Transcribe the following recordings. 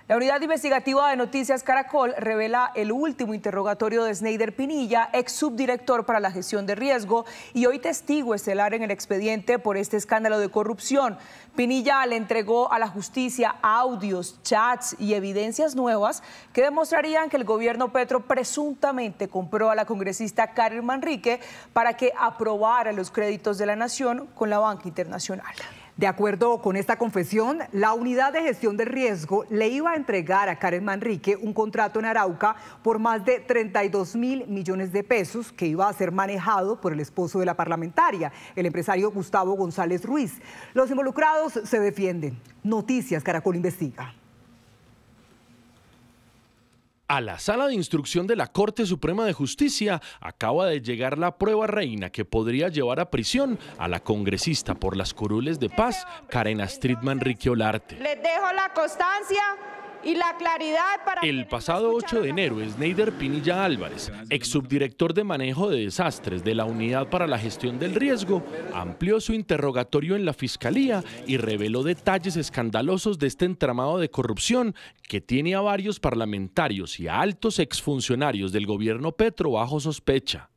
La unidad investigativa de Noticias Caracol revela el último interrogatorio de Sneider Pinilla, ex subdirector para la gestión de riesgo y hoy testigo estelar en el expediente por este escándalo de corrupción. Pinilla le entregó a la justicia audios, chats y evidencias nuevas que demostrarían que el gobierno Petro presuntamente compró a la congresista Karen Manrique para que aprobara los créditos de la nación con la banca internacional. De acuerdo con esta confesión, la unidad de gestión de riesgo le iba a entregar a Karen Manrique un contrato en Arauca por más de 32.000 millones de pesos que iba a ser manejado por el esposo de la parlamentaria, el empresario Gustavo González Ruiz. Los involucrados se defienden. Noticias Caracol investiga. A la sala de instrucción de la Corte Suprema de Justicia acaba de llegar la prueba reina que podría llevar a prisión a la congresista por las curules de paz, Karen Astrid Manrique Olarte. Les dejo la constancia y la claridad para... El pasado 8 de enero, Sneider Pinilla Álvarez, ex subdirector de manejo de desastres de la Unidad para la Gestión del Riesgo, amplió su interrogatorio en la Fiscalía y reveló detalles escandalosos de este entramado de corrupción que tiene a varios parlamentarios y a altos exfuncionarios del gobierno Petro bajo sospecha.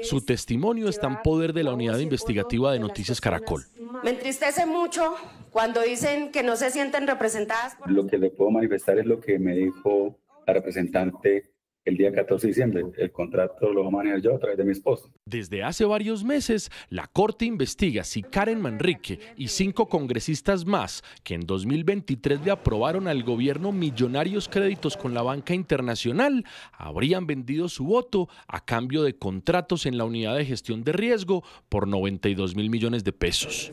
Su testimonio está en poder de la unidad investigativa de Noticias Caracol. Me entristece mucho cuando dicen que no se sienten representadas. Lo que le puedo manifestar es lo que me dijo la representante el día 14 de diciembre. El contrato lo voy a manejar yo a través de mi esposo. Desde hace varios meses, la Corte investiga si Karen Manrique y 5 congresistas más, que en 2023 le aprobaron al gobierno millonarios créditos con la banca internacional, habrían vendido su voto a cambio de contratos en la unidad de gestión de riesgo por 92.000 millones de pesos.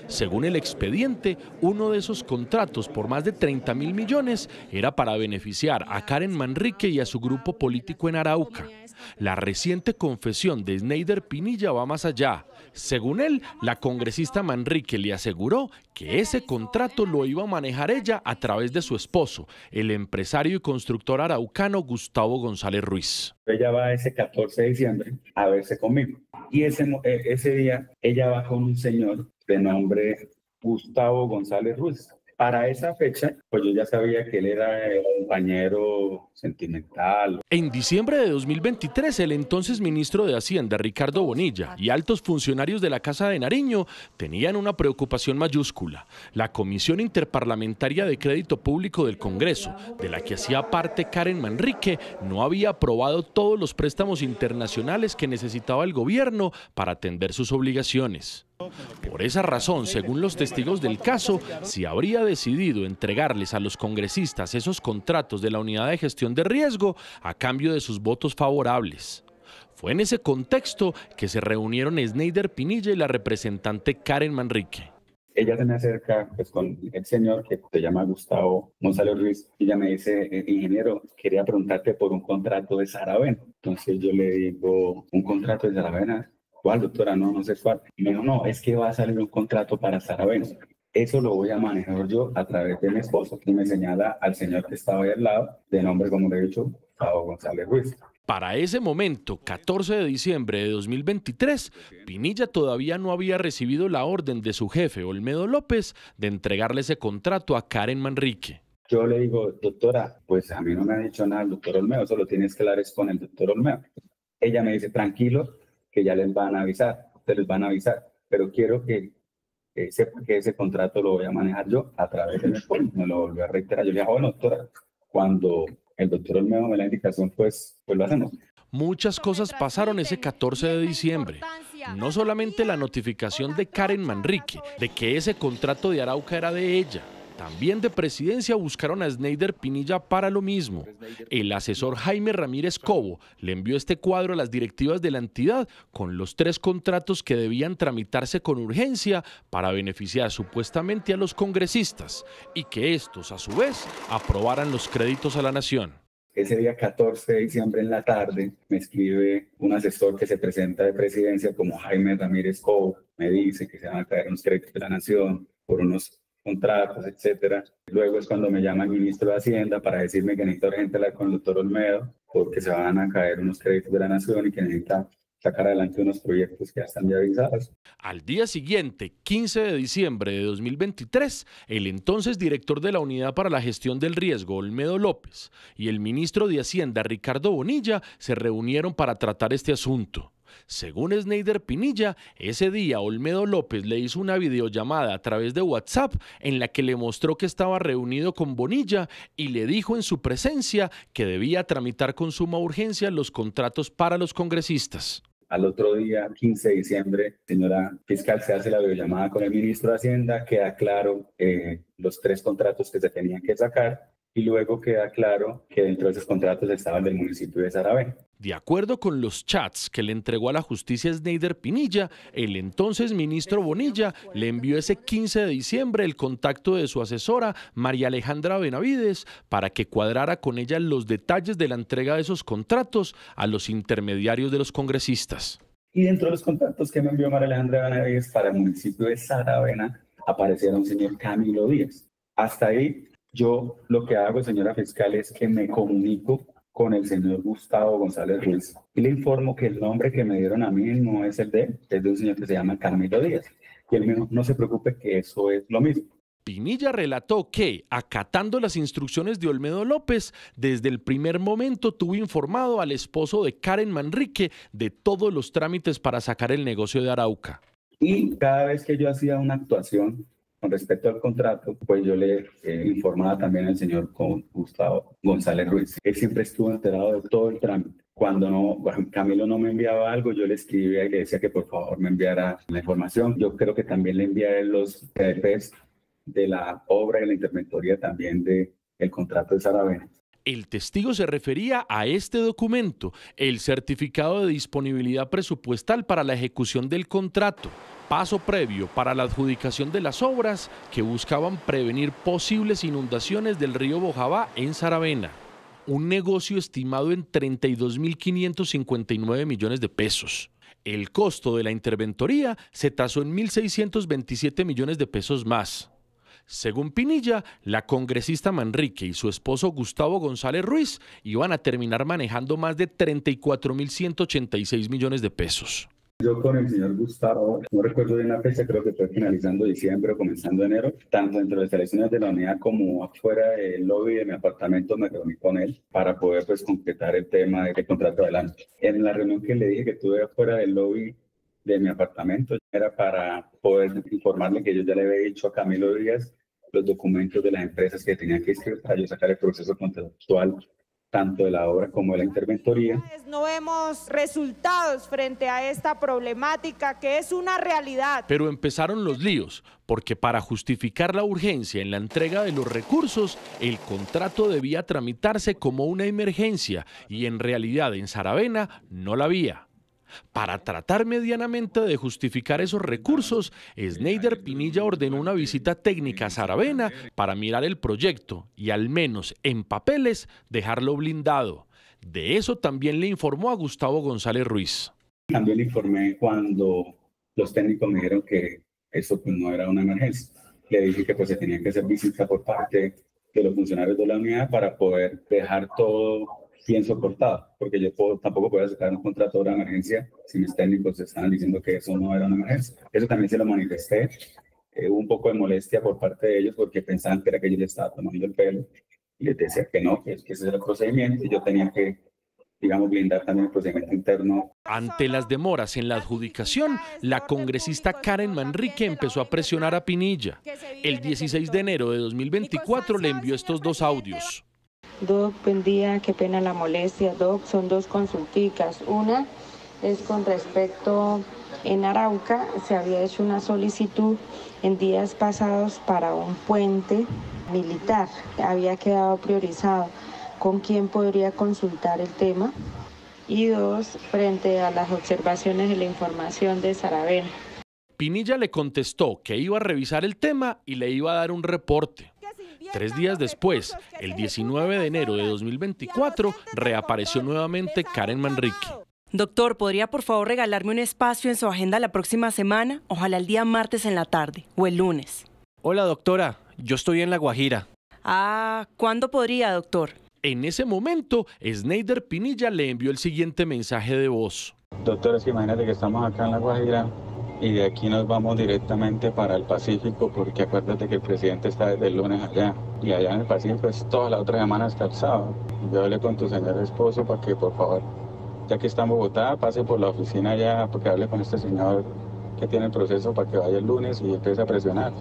Según el expediente, uno de esos contratos por más de 30.000 millones era para beneficiar a Karen Manrique y a su grupo político en Arauca. La reciente confesión de Sneider Pinilla va más allá. Según él, la congresista Manrique le aseguró que ese contrato lo iba a manejar ella a través de su esposo, el empresario y constructor araucano Gustavo González Ruiz. Ella va ese 14 de diciembre a verse conmigo y ese día ella va con un señor de nombre Gustavo González Ruiz. Para esa fecha, pues yo ya sabía que él era el compañero sentimental. En diciembre de 2023, el entonces ministro de Hacienda, Ricardo Bonilla, y altos funcionarios de la Casa de Nariño tenían una preocupación mayúscula. La Comisión Interparlamentaria de Crédito Público del Congreso, de la que hacía parte Karen Manrique, no había aprobado todos los préstamos internacionales que necesitaba el gobierno para atender sus obligaciones. Por esa razón, según los testigos del caso, se habría decidido entregarles a los congresistas esos contratos de la unidad de gestión de riesgo a cambio de sus votos favorables. Fue en ese contexto que se reunieron Sneider Pinilla y la representante Karen Manrique. Ella se me acerca pues, con el señor que se llama Gustavo González Ruiz y ella me dice, ingeniero, quería preguntarte por un contrato de Saravena. Entonces yo le digo, ¿un contrato de Saravena? ¿Cuál, doctora? No sé cuál. Y me dijo, no, es que va a salir un contrato para Saravena. Eso lo voy a manejar yo a través de mi esposo. Y me señala al señor que estaba ahí al lado, de nombre, como le he dicho, Gustavo González Ruiz. Para ese momento, 14 de diciembre de 2023, Pinilla todavía no había recibido la orden de su jefe, Olmedo López, de entregarle ese contrato a Karen Manrique. Yo le digo, doctora, pues a mí no me ha dicho nada el doctor Olmedo, solo tienes que hablar con el doctor Olmedo. Ella me dice, tranquilo, que ya les van a avisar, pero quiero que sepan que ese contrato lo voy a manejar yo a través de mi esposo. Me lo volvió a reiterar. Yo le dije, bueno, doctora, cuando el doctor Olmedo me da la indicación, pues lo hacemos. Muchas cosas pasaron ese 14 de diciembre. No solamente la notificación de Karen Manrique de que ese contrato de Arauca era de ella. También de presidencia buscaron a Sneider Pinilla para lo mismo. El asesor Jaime Ramírez Cobo le envió este cuadro a las directivas de la entidad con los 3 contratos que debían tramitarse con urgencia para beneficiar supuestamente a los congresistas y que estos, a su vez, aprobaran los créditos a la nación. Ese día 14 de diciembre en la tarde me escribe un asesor que se presenta de presidencia como Jaime Ramírez Cobo. Me dice que se van a caer unos créditos de la nación por unos contratos, etcétera. Luego es cuando me llama el ministro de Hacienda para decirme que necesita urgente hablar con el doctor Olmedo porque se van a caer unos créditos de la nación y que necesita sacar adelante unos proyectos que ya están viabilizados. Al día siguiente, 15 de diciembre de 2023, el entonces director de la Unidad para la Gestión del Riesgo, Olmedo López, y el ministro de Hacienda, Ricardo Bonilla, se reunieron para tratar este asunto. Según Sneider Pinilla, ese día Olmedo López le hizo una videollamada a través de WhatsApp en la que le mostró que estaba reunido con Bonilla y le dijo en su presencia que debía tramitar con suma urgencia los contratos para los congresistas. Al otro día, 15 de diciembre, señora fiscal, se hace la videollamada con el ministro de Hacienda, queda claro los 3 contratos que se tenían que sacar y luego queda claro que dentro de esos contratos estaba el del municipio de Saravena. De acuerdo con los chats que le entregó a la justicia Sneider Pinilla, el entonces ministro Bonilla le envió ese 15 de diciembre el contacto de su asesora, María Alejandra Benavides, para que cuadrara con ella los detalles de la entrega de esos contratos a los intermediarios de los congresistas. Y dentro de los contratos que me envió María Alejandra Benavides para el municipio de Saravena, apareciera un señor Camilo Díaz. Hasta ahí, yo lo que hago, señora fiscal, es que me comunico con el señor Gustavo González Ruiz y le informo que el nombre que me dieron a mí no es el de él, es de un señor que se llama Camilo Díaz. Y él mismo no se preocupe que eso es lo mismo. Pinilla relató que, acatando las instrucciones de Olmedo López, desde el primer momento tuvo informado al esposo de Karen Manrique de todos los trámites para sacar el negocio de Arauca. Y cada vez que yo hacía una actuación con respecto al contrato, pues yo le informaba también al señor Gustavo González Ruiz. Él siempre estuvo enterado de todo el trámite. Cuando Camilo no me enviaba algo, yo le escribía y le decía que por favor me enviara la información. Yo creo que también le envié los PDFs de la obra y la interventoría también del contrato de Saravena. El testigo se refería a este documento, el certificado de disponibilidad presupuestal para la ejecución del contrato, paso previo para la adjudicación de las obras que buscaban prevenir posibles inundaciones del río Bojabá en Saravena. Un negocio estimado en 32.559 millones de pesos. El costo de la interventoría se tasó en 1.627 millones de pesos más. Según Pinilla, la congresista Manrique y su esposo Gustavo González Ruiz iban a terminar manejando más de 34.186 millones de pesos. Yo con el señor Gustavo, no recuerdo de una fecha, creo que fue finalizando diciembre o comenzando enero, tanto dentro de las instalaciones de la unidad como afuera del lobby de mi apartamento me reuní con él para poder concretar el tema del contrato adelante. En la reunión que le dije que tuve afuera del lobby de mi apartamento era para poder informarle que yo ya le había dicho a Camilo Díaz los documentos de las empresas que tenía que escribir para yo sacar el proceso contractual tanto de la obra como de la interventoría. No vemos resultados frente a esta problemática que es una realidad. Pero empezaron los líos, porque para justificar la urgencia en la entrega de los recursos, el contrato debía tramitarse como una emergencia y en realidad en Saravena no la había. Para tratar medianamente de justificar esos recursos, Sneider Pinilla ordenó una visita técnica a Saravena para mirar el proyecto y al menos en papeles dejarlo blindado. De eso también le informó a Gustavo González Ruiz. También le informé cuando los técnicos me dijeron que eso no era una emergencia. Le dije que se tenía que hacer visita por parte de los funcionarios de la unidad para poder dejar todo bien soportado, porque yo tampoco puedo sacar un contrato de emergencia si mis técnicos estaban diciendo que eso no era una emergencia. Eso también se lo manifesté. Hubo un poco de molestia por parte de ellos porque pensaban que era que yo les estaba tomando el pelo y les decía que no, que ese era el procedimiento y yo tenía que, blindar también el procedimiento interno. Ante las demoras en la adjudicación, la congresista Karen Manrique empezó a presionar a Pinilla. El 16 de enero de 2024 le envió estos 2 audios. Doc, buen día, qué pena la molestia. Doc, son 2 consulticas. Una es con respecto en Arauca, se había hecho una solicitud en días pasados para un puente militar. Había quedado priorizado. ¿Con quién podría consultar el tema? Y 2, frente a las observaciones de la información de Saravena. Pinilla le contestó que iba a revisar el tema y le iba a dar un reporte. 3 días después, el 19 de enero de 2024, reapareció nuevamente Karen Manrique. Doctor, ¿podría por favor regalarme un espacio en su agenda la próxima semana? Ojalá el día martes en la tarde o el lunes. Hola doctora, yo estoy en La Guajira. ¿Cuándo podría, doctor? En ese momento, Sneider Pinilla le envió el siguiente mensaje de voz. Doctor, es que imagínate que estamos acá en La Guajira y de aquí nos vamos directamente para el Pacífico, porque acuérdate que el presidente está desde el lunes allá, y allá en el Pacífico es toda la otra semana hasta el sábado. Yo hablé con tu señor esposo para que, por favor, ya que está en Bogotá, pase por la oficina allá, porque hable con este señor que tiene el proceso para que vaya el lunes y empiece a presionar.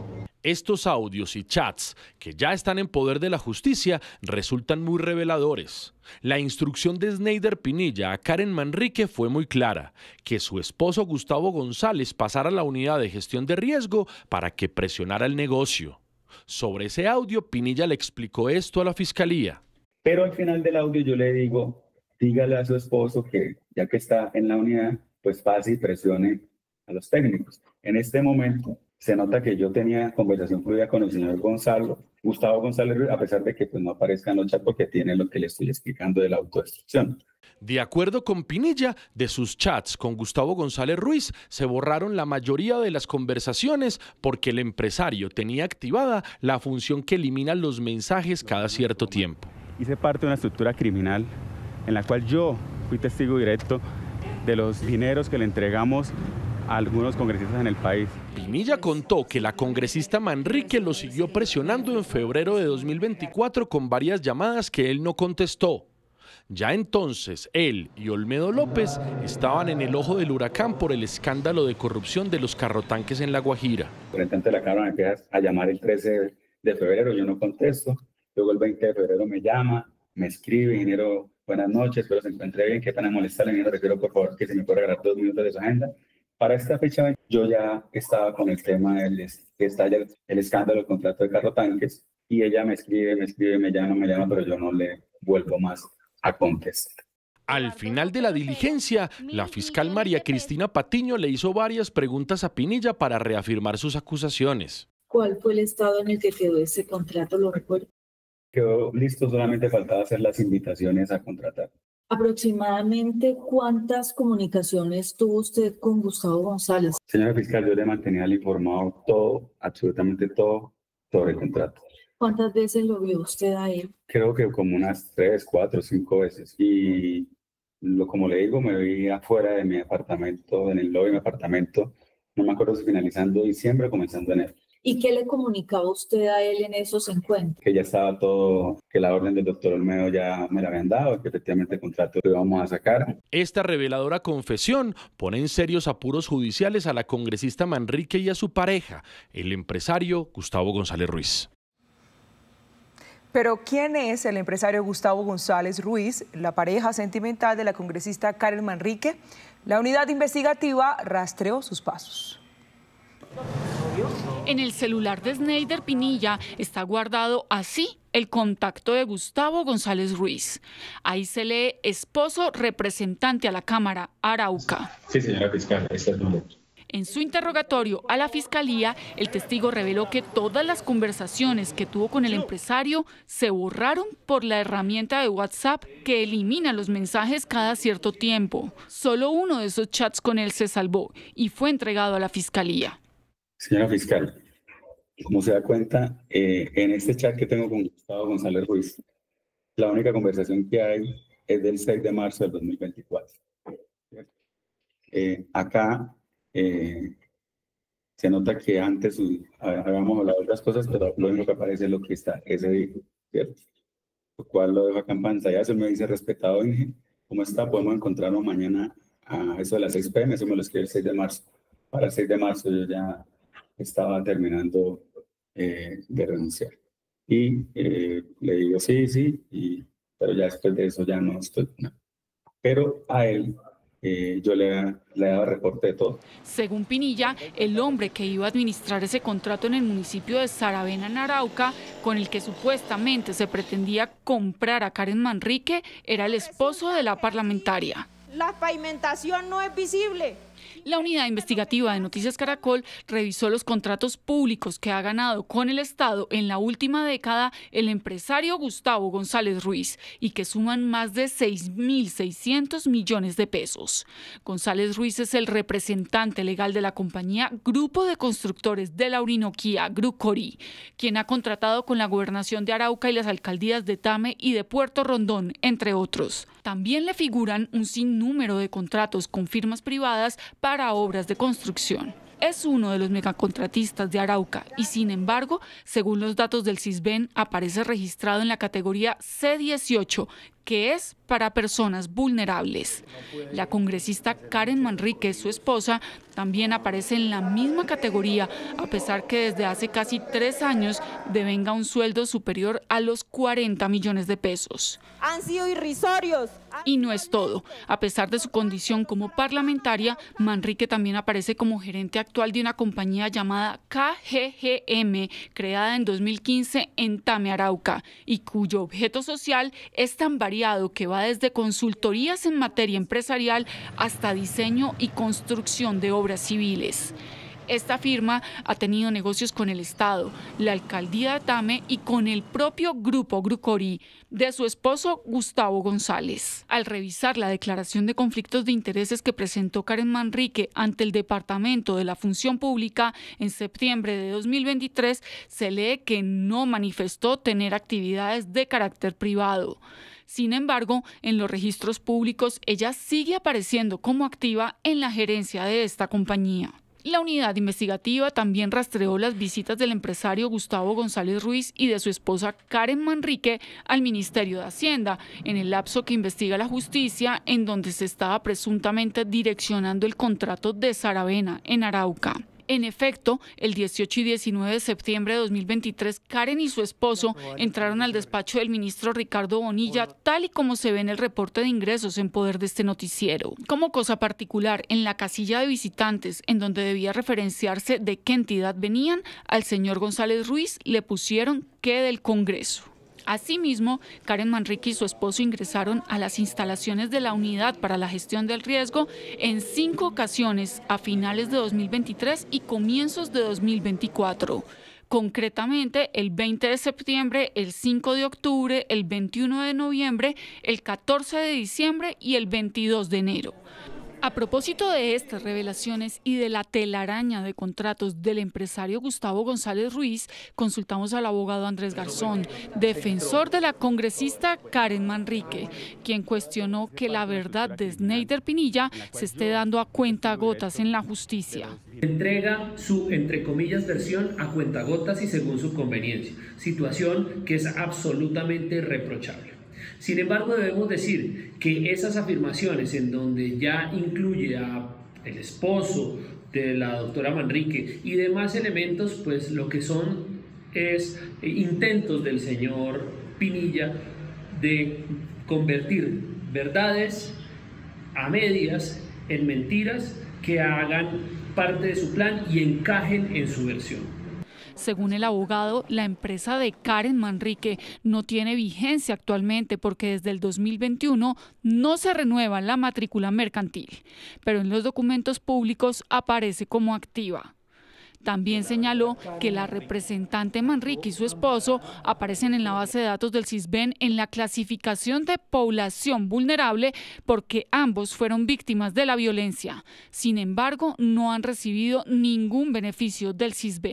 Estos audios y chats, que ya están en poder de la justicia, resultan muy reveladores. La instrucción de Sneider Pinilla a Karen Manrique fue muy clara, que su esposo Gustavo González pasara a la unidad de gestión de riesgo para que presionara el negocio. Sobre ese audio, Pinilla le explicó esto a la fiscalía. Pero al final del audio yo le digo, dígale a su esposo que ya que está en la unidad, pues pase y presione a los técnicos. En este momento se nota que yo tenía conversación fluida con el señor Gustavo González Ruiz, a pesar de que pues, no aparezca en los chats porque tiene lo que le estoy explicando de la autodestrucción. De acuerdo con Pinilla, de sus chats con Gustavo González Ruiz se borraron la mayoría de las conversaciones porque el empresario tenía activada la función que elimina los mensajes cada cierto tiempo. Hice parte de una estructura criminal en la cual yo fui testigo directo de los dineros que le entregamos a algunos congresistas en el país. Pinilla contó que la congresista Manrique lo siguió presionando en febrero de 2024 con varias llamadas que él no contestó. Ya entonces, él y Olmedo López estaban en el ojo del huracán por el escándalo de corrupción de los carrotanques en La Guajira. Por entonces la Cámara me empieza a llamar el 13 de febrero, yo no contesto. Luego el 20 de febrero me llama, me escribe, ingeniero, buenas noches, espero se encuentre bien, qué pena molestarle, ingeniero, requiero por favor que se me pueda regalar 2 minutos de su agenda. Para esta fecha yo ya estaba con el tema del el escándalo del contrato de carrotanques y ella me escribe, me llama, pero yo no le vuelvo más a contestar. Al final de la diligencia, la fiscal María Cristina Patiño le hizo varias preguntas a Pinilla para reafirmar sus acusaciones. ¿Cuál fue el estado en el que quedó ese contrato? ¿Lo recuerdo? Quedó listo, solamente faltaba hacer las invitaciones a contratar. ¿Aproximadamente cuántas comunicaciones tuvo usted con Gustavo González? Señora fiscal, yo le mantenía informado todo, absolutamente todo, sobre el contrato. ¿Cuántas veces lo vio usted a él? Creo que como unas 3, 4, 5 veces. Y como le digo, me vi afuera de mi apartamento, en el lobby de mi apartamento, no me acuerdo si finalizando diciembre o comenzando enero. ¿Y qué le comunicaba usted a él en esos encuentros? Que ya estaba todo, que la orden del doctor Olmedo ya me la habían dado, que efectivamente el contrato lo íbamos a sacar. Esta reveladora confesión pone en serios apuros judiciales a la congresista Manrique y a su pareja, el empresario Gustavo González Ruiz. Pero ¿quién es el empresario Gustavo González Ruiz, la pareja sentimental de la congresista Karen Manrique? La unidad investigativa rastreó sus pasos. En el celular de Sneider Pinilla está guardado así el contacto de Gustavo González Ruiz. Ahí se lee esposo representante a la Cámara, Arauca. Sí, señora fiscal, este es el número. En su interrogatorio a la Fiscalía, el testigo reveló que todas las conversaciones que tuvo con el empresario se borraron por la herramienta de WhatsApp que elimina los mensajes cada cierto tiempo. Solo uno de esos chats con él se salvó y fue entregado a la Fiscalía. Señora fiscal, como se da cuenta, en este chat que tengo con Gustavo González Ruiz, la única conversación que hay es del 6 de marzo del 2024. Acá se nota que antes habíamos hablado de otras cosas, pero lo único que aparece es lo que está ese día, ¿cierto? Lo cual lo dejo acá en pantalla. Eso me dice, respetado Inge, ¿cómo está? Podemos encontrarnos mañana a eso de las 6 p.m. Eso me lo escribe el 6 de marzo. Para el 6 de marzo yo ya estaba terminando de renunciar. Y le digo sí, pero ya después de eso ya no estoy. No. Pero a él yo le he dado reporte de todo. Según Pinilla, el hombre que iba a administrar ese contrato en el municipio de Saravena, en Arauca, con el que supuestamente se pretendía comprar a Karen Manrique, era el esposo de la parlamentaria. La pavimentación no es visible. La unidad investigativa de Noticias Caracol revisó los contratos públicos que ha ganado con el Estado en la última década el empresario Gustavo González Ruiz y que suman más de 6.600 millones de pesos. González Ruiz es el representante legal de la compañía Grupo de Constructores de la Orinoquía, Grucori, quien ha contratado con la Gobernación de Arauca y las alcaldías de Tame y de Puerto Rondón, entre otros. También le figuran un sinnúmero de contratos con firmas privadas para obras de construcción. Es uno de los megacontratistas de Arauca y, sin embargo, según los datos del Sisbén, aparece registrado en la categoría C18, que es para personas vulnerables. La congresista Karen Manrique, su esposa, también aparece en la misma categoría, a pesar que desde hace casi 3 años devenga un sueldo superior a los 40 millones de pesos. Han sido irrisorios. Y no es todo. A pesar de su condición como parlamentaria, Manrique también aparece como gerente actual de una compañía llamada KGGM, creada en 2015 en Tame, Arauca, y cuyo objeto social es tan variado que va desde consultorías en materia empresarial hasta diseño y construcción de obras civiles. Esta firma ha tenido negocios con el Estado, la alcaldía de Tame y con el propio grupo Grucori de su esposo Gustavo González. Al revisar la declaración de conflictos de intereses que presentó Karen Manrique ante el Departamento de la Función Pública en septiembre de 2023, se lee que no manifestó tener actividades de carácter privado. Sin embargo, en los registros públicos ella sigue apareciendo como activa en la gerencia de esta compañía. La unidad investigativa también rastreó las visitas del empresario Gustavo González Ruiz y de su esposa Karen Manrique al Ministerio de Hacienda, en el lapso que investiga la justicia, en donde se estaba presuntamente direccionando el contrato de Saravena en Arauca. En efecto, el 18 y 19 de septiembre de 2023, Karen y su esposo entraron al despacho del ministro Ricardo Bonilla, tal y como se ve en el reporte de ingresos en poder de este noticiero. Como cosa particular, en la casilla de visitantes, en donde debía referenciarse de qué entidad venían, al señor González Ruiz le pusieron que del Congreso. Asimismo, Karen Manrique y su esposo ingresaron a las instalaciones de la Unidad para la Gestión del Riesgo en 5 ocasiones a finales de 2023 y comienzos de 2024. Concretamente, el 20 de septiembre, el 5 de octubre, el 21 de noviembre, el 14 de diciembre y el 22 de enero. A propósito de estas revelaciones y de la telaraña de contratos del empresario Gustavo González Ruiz, consultamos al abogado Andrés Garzón, defensor de la congresista Karen Manrique, quien cuestionó que la verdad de Sneider Pinilla se esté dando a cuentagotas en la justicia. Entrega su, entre comillas, versión a cuentagotas y según su conveniencia, situación que es absolutamente reprochable. Sin embargo, debemos decir que esas afirmaciones en donde ya incluye a el esposo de la doctora Manrique y demás elementos, pues lo que son es intentos del señor Pinilla de convertir verdades a medias en mentiras que hagan parte de su plan y encajen en su versión. Según el abogado, la empresa de Karen Manrique no tiene vigencia actualmente porque desde el 2021 no se renueva la matrícula mercantil, pero en los documentos públicos aparece como activa. También señaló que la representante Manrique y su esposo aparecen en la base de datos del Sisbén en la clasificación de población vulnerable porque ambos fueron víctimas de la violencia. Sin embargo, no han recibido ningún beneficio del Sisbén.